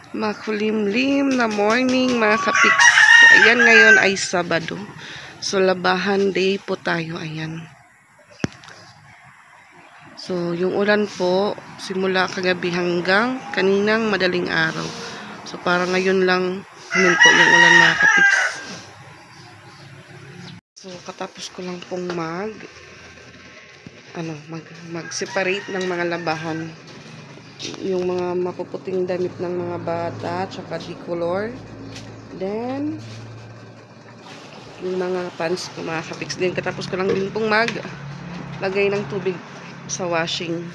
Makulimlim na morning mga kapiks. Ayan, ngayon ay Sabado. So, labahan day po tayo. Ayan. So, yung ulan po, simula kagabi hanggang kaninang madaling araw. So, parang ngayon lang huminto yung ulan mga kapiks. So, katapos ko lang pong mag-separate ng mga labahan. Yung mga mapuputing damit ng mga bata, tsaka decolor. Then, yung mga pants ko mga kapiks din. Katapos ko lang din pong lagay ng tubig sa washing.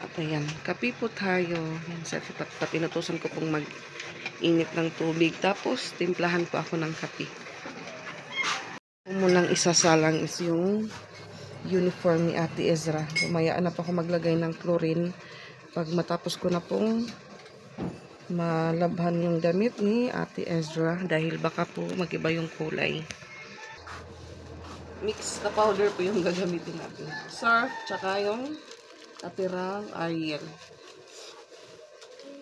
At ayan, kape po tayo. Yan, sa pinutusan ko pong mag-init ng tubig. Tapos, timplahan po ako ng kape. Munang isasalang is yung uniform ni Ate Ezra. Umayaan na po ako maglagay ng chlorine pag matapos ko na pong malabhan yung damit ni Ate Ezra dahil baka po mag-iba yung kulay. Mix na powder po yung gagamitin natin. Surf, tsaka yung natirang Ariel.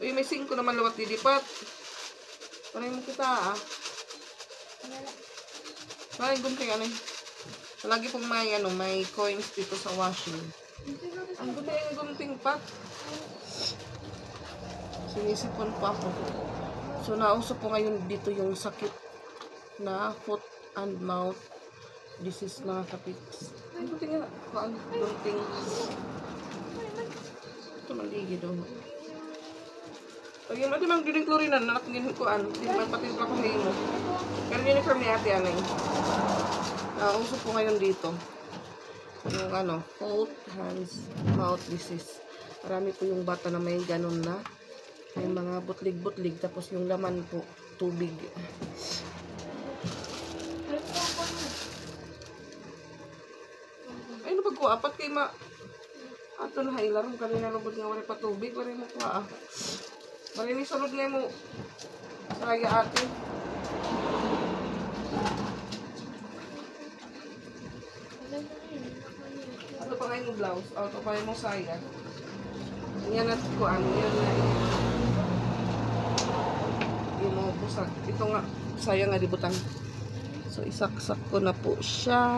Uy, may 5 naman lawat didipat. Paray mo kita Paray gunting ano. Lagi pong may coins dito sa washing. Ang gunting pat. Sinisipon pa ako. So, nauso po ngayon dito yung sakit na foot and mouth disease mga kapiks. Ay, gunting nga. Gunting. Ito maligi doon. Pag yung natin mang dining klorinan, nakatingin ko hindi man pati ko kung mo. Pero uniform ni Ate Anay. Nauso po ngayon dito. Yung foot, hands, mouth disease. Marami po yung bata na may ganun na. May mga butlig-butlig. Tapos yung laman po, tubig. Ay, ano pagkuha? Apat kay ato na hailarong kanina lubod nga wala pa tubig. Wala mo kuha Wala ni sunod nga mo. Saya ate. Ito pa ngayon yung blouse. Ito pa yung saya. Yan at kuan. Yan na yung mga busag. Ito nga. Sayang nga dibutan. So, isaksak ko na po siya.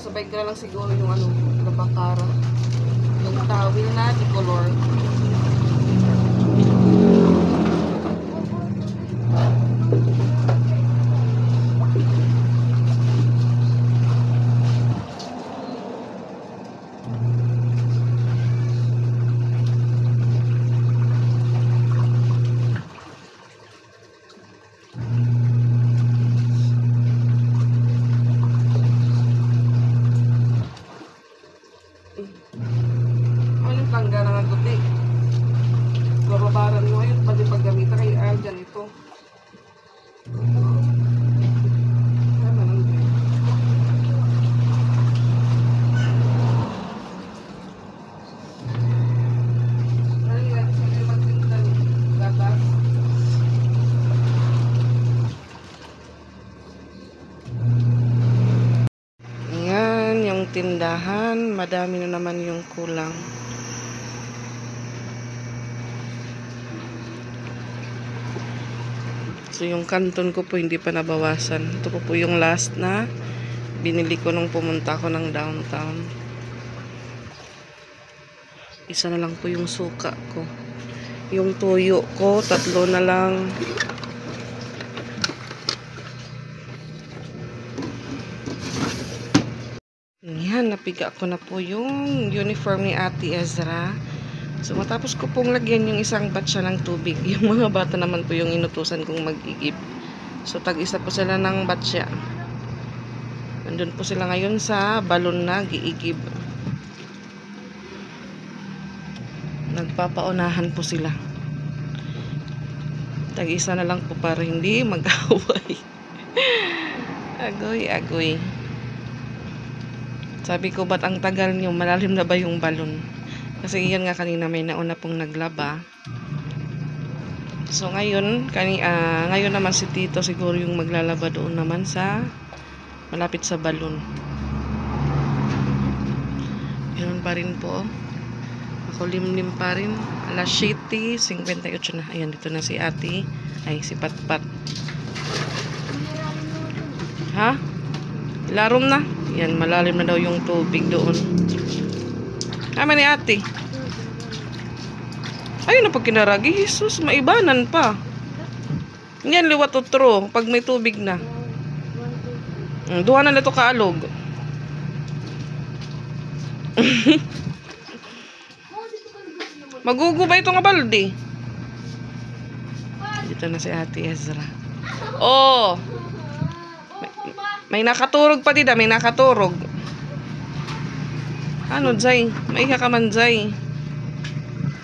Sabay ka lang siguro yung nabakara. Yung towel na decolor. Tangga na nga guti. Bababaran mo ngayon. Pwede paggamita kay dyan ito. Ayan, yung tindahan. Madami na naman yung kulang. So, yung kanton ko po hindi pa nabawasan. Ito po yung last na binili ko nung pumunta ko ng downtown. Isa na lang po yung suka ko. Yung tuyo ko, 3 na lang. Yan, napiga ko na po yung uniform ni Ate Ezra. So, matapos ko pong lagyan yung isang batcha ng tubig. Yung mga bata naman po yung inutusan kong mag-igib. So, tag-isa po sila ng batcha. Nandun po sila ngayon sa balon na giigib. Nagpapaunahan po sila. Tag-isa na lang po para hindi mag-away. Agoy, agoy. Sabi ko, ba't ang tagal nyo? Malalim na ba yung balon? Kasi yan nga kanina may nauna pong naglaba. So ngayon, ngayon naman si Tito siguro yung maglalaba doon naman sa malapit sa balon. Ganun pa rin po. Ako limlim pa rin. Alas 7:58 na. Ayan, dito na si ate. Ay, si Patpat. Ha? Larom na. Yan, malalim na daw yung tubig doon. Ama ni ate. Ayun na pag kinaragi. Jesus, maibanan pa. Yan, liwat utro. Pag may tubig na. Duha na ito kaalog. Magugubay ito nga balde. Dito na si ate Ezra. Oh! May nakaturog pa dida, may nakaturog. Ano, Jay? May ka man, Jay.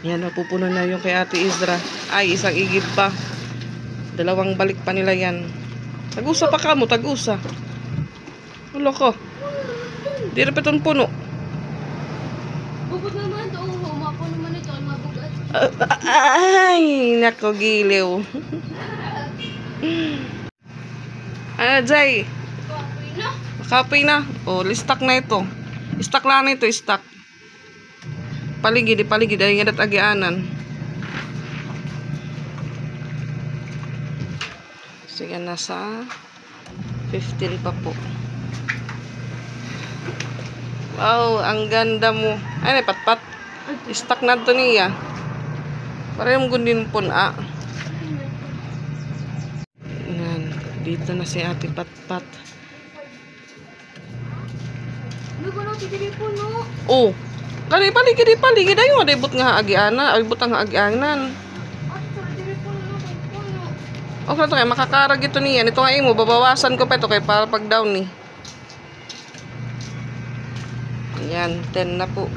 Yan, napupuno na yung kay ate Ezra. Ay, isang igib pa. Dalawang balik pa nila yan. Tagusa pa ka mo, tagusa. Ulo ko. Di rin pa itong puno. Bukod naman ito, humako naman ito, mabugat. Ay, nako, giliw. Ano, Jay? Kapoy na. Kapoy na. O, listak na ito. Istak lang na ito, istak. Paligid, paligid. Ay, ngadat agianan. Sige, nasa 15 pa po. Wow, ang ganda mo. Ay, patpat. Istak na ito niya. Para yung gundin po na. Yan. Dito na si ate Patpat. May gulong titiri po, no? Oh. Kani paligid, paligid. Ayun, ada ibot nga agiana. Ay, ibot nga agianan. At sa titiri po, no? Kay puno. Okay to kay makakarag ito niya. Ito nga mo, babawasan ko pa ito kay para pag down ni. Yan, 10 na po.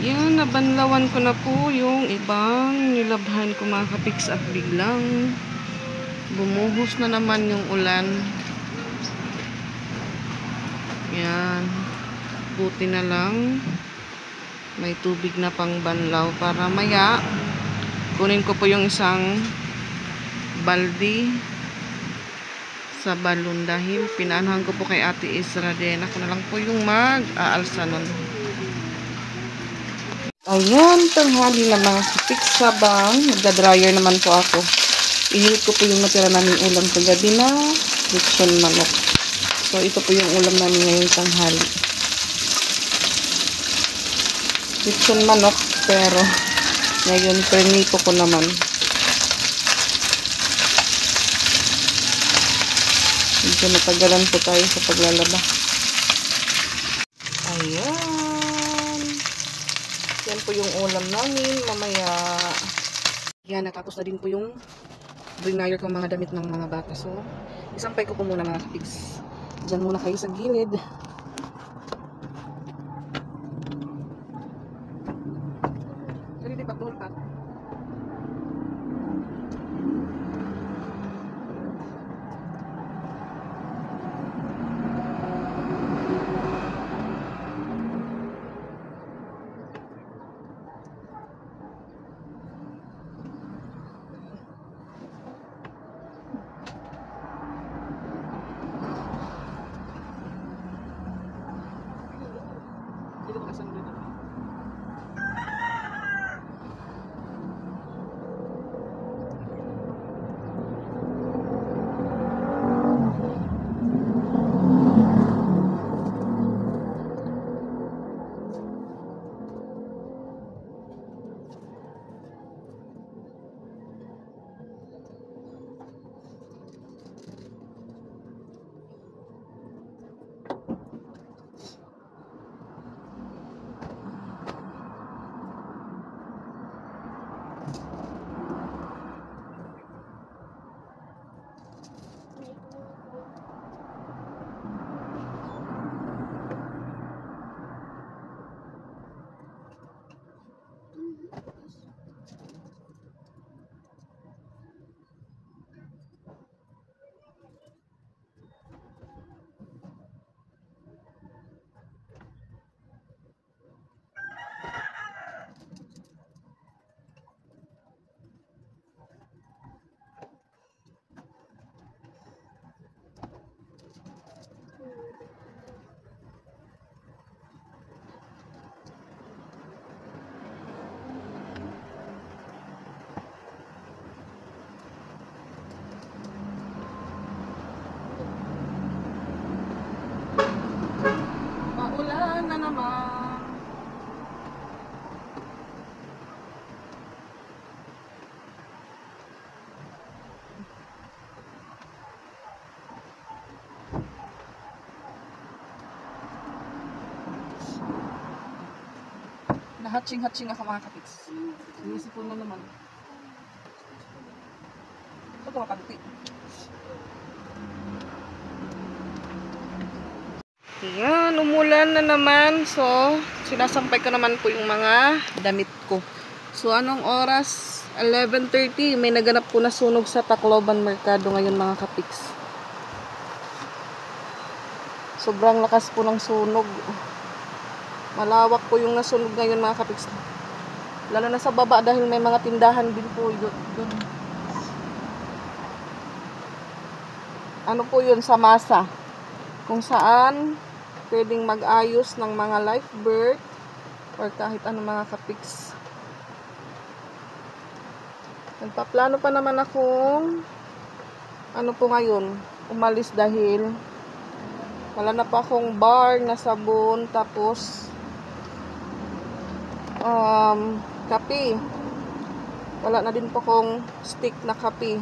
Yan, nabanlawan ko na po yung ibang nilabhan ko mga kapiks at biglang bumuhos na naman yung ulan. Yan. Buti na lang may tubig na pang banlaw para maya kunin ko po yung isang baldi sa balon dahil pinaanahan ko po kay ate Ezra din. Ako na lang po yung mag-aalsa nun. Ayan, tanghali na mga kapiks sabang nagda-dryer naman po ako. Ihilip ko po yung natira namin ulam kagabi na lechon manok. So, ito po yung ulam namin ngayong tanghali. Lechon manok, pero ngayon prenito ko naman. Medyo natagalan po tayo sa paglalaba. Ayan. Yan po yung ulam namin mamaya. Yan, natapos na din po yung dryer ko mga damit ng mga bata. So, isampay ko po muna mga kapigs. Diyan muna kayo sa gilid. Sorry, di pa tuhol pa. umulan na naman. Nahatching-hatching ako mga kapits. Sinisipon na naman. Ito makanti. Ayan, umulan na naman. So, sinasampay ko naman po yung mga damit ko. So, anong oras? 11:30. May naganap po na sunog sa Tacloban Mercado ngayon mga kapiks. Sobrang lakas po ng sunog. Malawak po yung nasunog ngayon mga kapiks. Lalo na sa baba dahil may mga tindahan din po yun. Ano po yun? Sa masa. Kung saan pwedeng mag-ayos ng mga live birth or kahit ano mga kapiks. Nagpaplano pa naman akong ano po ngayon, umalis dahil wala na pa akong bar na sabon, tapos kape. Wala na din po akong stick na kape.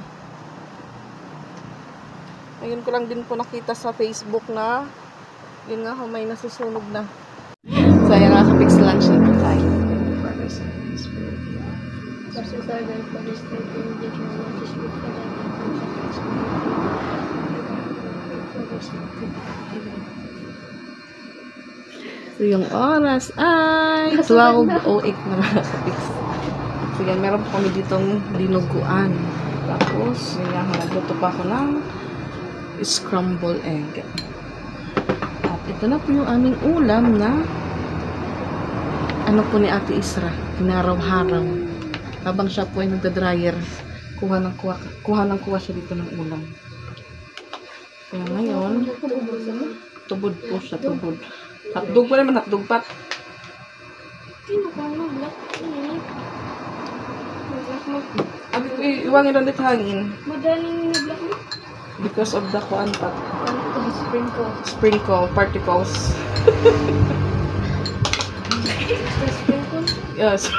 Ngayon ko lang din po nakita sa Facebook na yun nga, may nasusunog na. So, ayan nga, kapix lunch na po tayo. So, yung oras ay 12:08 na mga kapix. So, yan, meron po kami ditong dinuguan. Tapos, yun nga, nagluto pa ako ng scrambled egg. At ito na po yung aming ulam na ano po ni Ate Isra, pinaraw-haraw. Habang siya po ay nagda-dryer, kuha ng kuha siya dito ng ulam. Kaya ngayon, tubod po siya, tubod. Hotdog po naman, hotdog pat. Sino ka na black? Abi ko iwangin lang dito hangin. Madaling na black mo? Because of the kuan pat. Sprinkle. Sprinkle, particles. Sprinkle? Yes.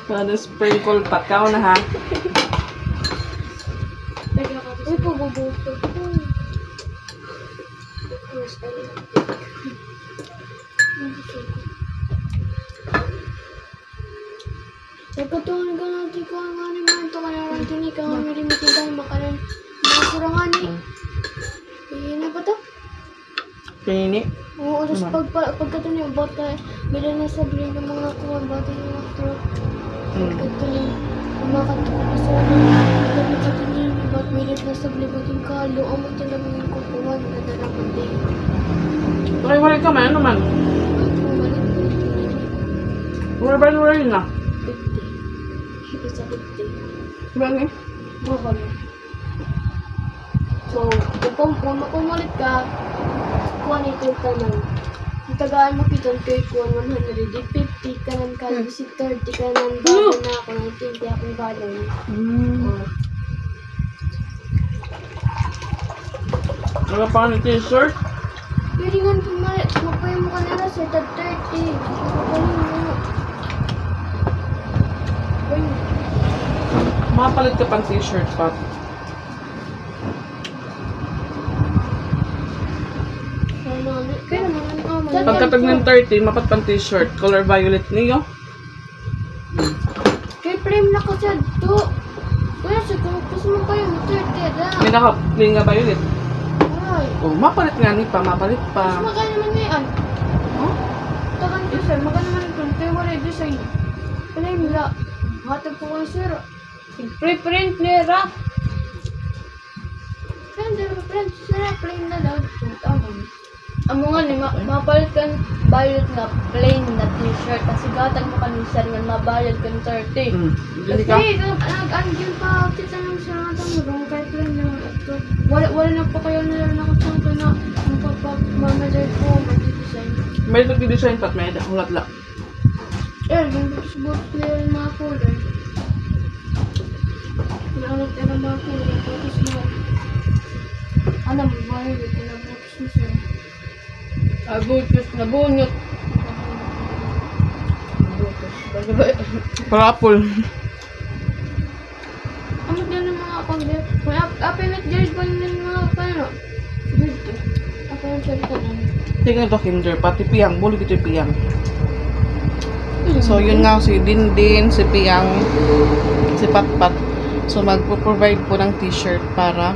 Ano, sprinkle pat. Kao na ha. Uy, pabubuto ko. Nagkatuhan ka natin ko ang ano man ito ka na natin ikaw ang narimitin tayo makanan mga kurangan eh. Iyan na ba ito? Pinini. Oo, tapos pagkatuloy yung bot ka, bila na sabihin ng mga kuwan bata yung mga fruit. Pagkatuloy, kumakatuloy ka sa pagkatuloy yung bot, milit na sabihin bating kalo, ang mga talagang yung kukuhan, nadalaman din. Wala ka man, ano man? Wala na. 50. Isa 50. Diba nga? Bukal. So, kung pumalit ka, kuha nito ka ng itagaan mo kitang kay kuha 150 ka ng kalbi si 30 ka ng bago na ako ng 20 akong galon. Wala pa ka ng t-shirt? Pwede nga pumalit, mapayo mo ka nila sa 30. Mapayo mo. Uy. Makapalit ka pang t-shirt pa. Kaya naman, Pagkatag ng 30, mapat pang t-shirt. Color violet niyo. kay frame na ko siya to. Kaya siya, kung gusto mo kayo, 30 da. May naka-plain nga violet. Ay. Oh, mapalit nga ni pa, mapalit Mas pa. magana naman ngayon. Oh? Takan ko sir, magana naman ito. Kaya wala ito sa inyo. Wala yung mula. Hatag ko kayo sir. Preprint nera. Kaya hindi na print. Sir, plain na daw. Amo nga ni, mapalit ka bayad na plain na t-shirt. Kasi gatag mo ka ni sir nga mabayad ka ng 30. Dili ka? Kasi nag-angel pa kita ng sir nga tanong. Kahit lang naman ito. Wala na po kayo na nakasangka na ang pagmamaday ko. Mag-design. May nag-design pat, may hulat lang. Yung butos nila yung mga color. Pinangat nila mga color. Butos na. Ano, violet. Pinabutos mo siya. Abutos na bunot. Abutos. Parapol. Ano din ang mga pag-dip? May apinat guys ba yung mga paano? Dito. Ako yung salita na. Tingnan ito, Kinder. Pati Piyang. Buli dito yung Piyang. So, yun nga, si Dindin, si Piyang, si Patpat. So, magpo-provide po ng t-shirt para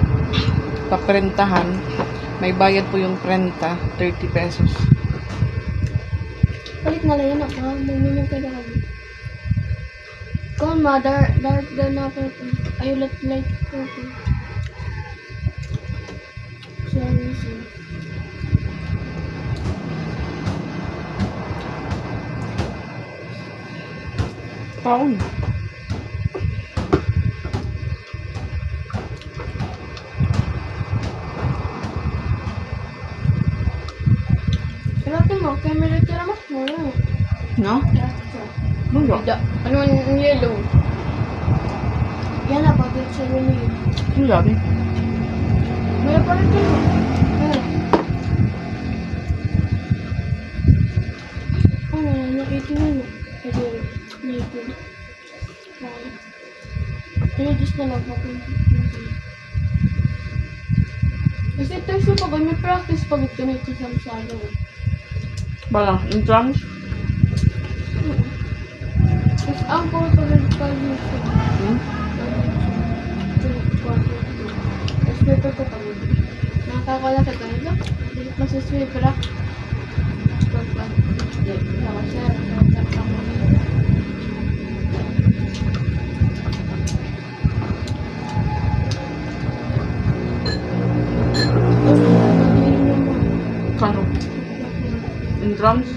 paprentahan. May bayad po yung prenta, 30 pesos. Palit na lang yan ako. May kailangan. Kung dark na ako. Ay, light purple. Sorry. Paon. Pero mo, camera tira mas mo. No? Ano? Ano yung yellow? Yan na, pagod sa rin yun. Ano yan? May pa rin yun. Ano, nakita mo. Pwede, nakita. I-adjust na lang ako. Kasi ito pag may practice pag kami ito sa masyado. Bala, entrance? Mas ang po ito rin pag-ito. Sweeper ko pa rin. Nakakala ka talaga. Masasweeper ako. Pagpag. Nakasya. Kano? Entrance?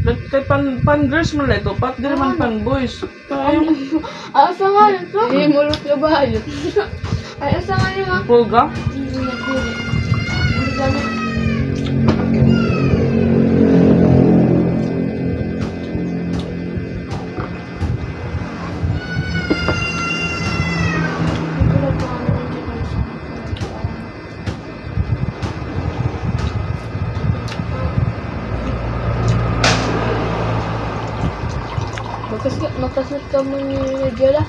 Kay pan-girls mo lang ito. Pat di naman pan-boys. Asa nga yun to? Eh, mulot na ba yun? Ay, asa nga yun ha? Pulga? Hindi gamit. Magkasot ka mo ni Jella.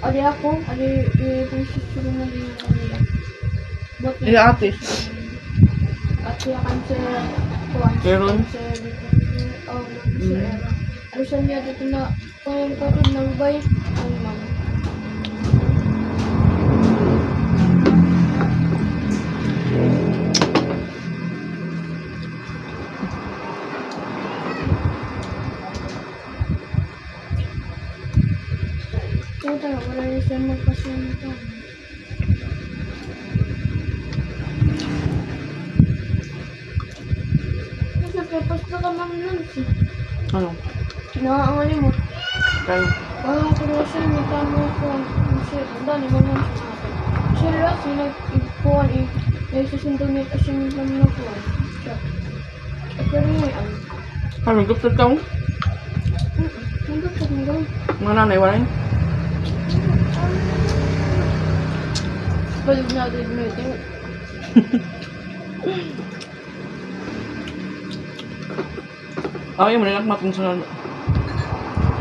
Adi ako. Adi i-posisyon mo din yung kanila. Iya ate. At siya kan sa kuwan. Pero? Ano siya niya dito na kung kapag nabay. Ano mama. Wala rin siya magpasunta. Kasi pepas na ka man lang siya. Ano? Nakakangani mo. Kano? Kaya siya, may tamo ko. Siya, dali mo lang siya. Siya lang, siya nag-ipuan eh. Dahil sa sindunit, siya lang nakuha. Siya. Pero ngayon. Ano? Guptot ka mo? Hanggang sa hanggang. Mga nanay, wala yun? Balik na agad mo ito. Ay, manilak matong sunod.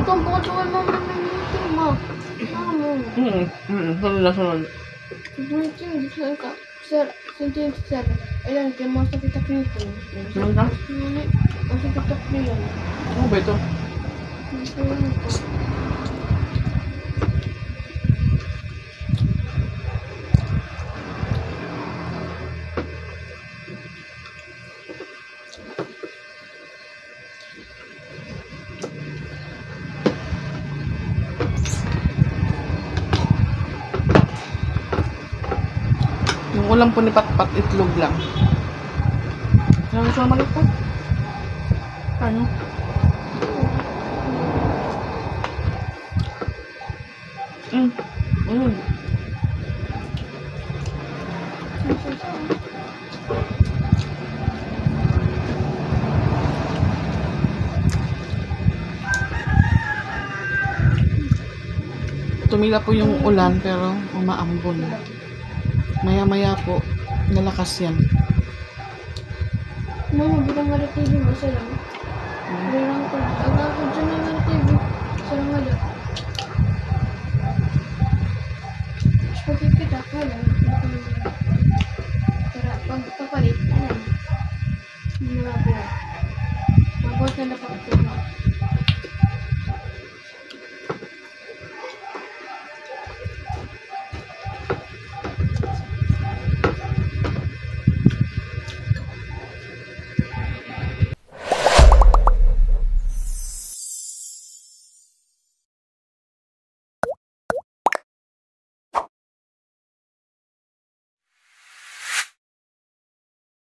Ito ang bukatuan mo naman ito, ma. Sunod na sunod. Ito yung ka. Sir, sentence sir. Ayan, kaya masakitak nito. Sunod na? Masakitak niyo yan. Ano ba ito? Ito yan ito. Yung ulam po ni Patpat, itlog lang. Ano siya malito? Ano? Tumila po yung ulan pero umaambon. Maya-maya po, nalakas yan. Mama, bilang malaki din mo sila. Bilang ko, aga ako dyan naman